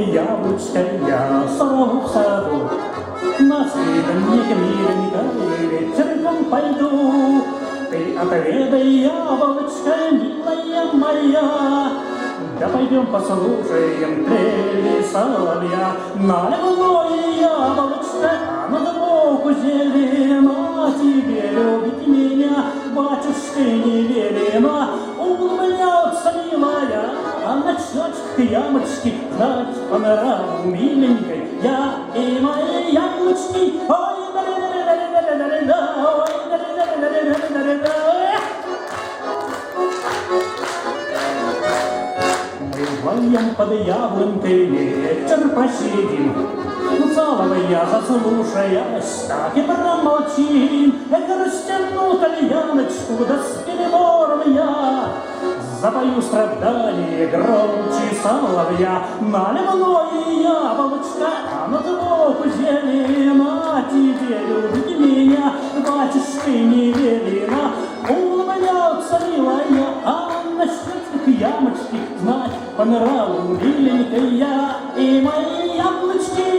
яблочко я сорву в саду. На свиданье миленькое вечерком пойду. Ты отведай, яблочко, милая моя. Да пойдем послушаем трели соловья. Наливное яблочко, а на сбоку зелено. Тебе любить меня, батюшка, не велено. Улыбнется милая, а на щечках ямочки. Знать по нраву миленькой я и мои яблочки. Ой, да-да-да-да-да-да-да-да, ой, да-да-да-да-да-да-да-да. Вдвоем под яблонькой вечер посидим, целого я заслушаясь, так и промолчим. Растяну кальяночку, да с перебором я запою страдания громче соловья. Наливное яблочко, а на сбоку зелено. Тебе любить меня, батюшка, не велено. Улыбнется милая, а на щечках ямочки. Знать по нраву миленькая я и мои яблочки.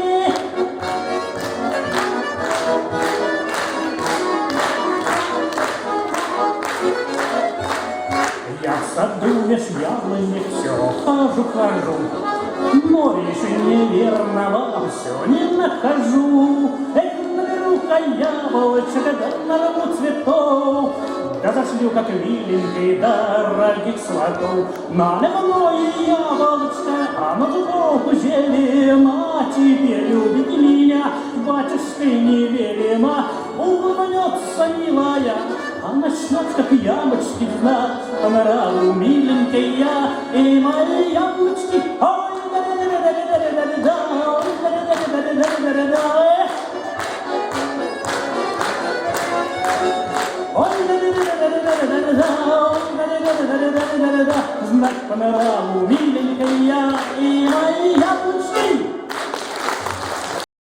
Я в саду меж яблони все хожу, но решение верного все не нахожу. Эх, наберу-ка яблочко, да нарву цветов, да зашлю, как миленький, дорогих сватов. Наливное яблочко, а на сбоку зелено. Тебе любит меня, батюшка, не велено. Улыбнется милая, а на щечках ямочки. Знать по нраву миленькой я и мои яблочки. Ой, да-да-да-да-да-да-да-да, ой, да-да-да-да-да-да-да-да. Ой, да-да-да-да-да-да-да-да, ой, да-да-да-да-да-да-да-да. Знать по нраву миленькой я и мои яблочки.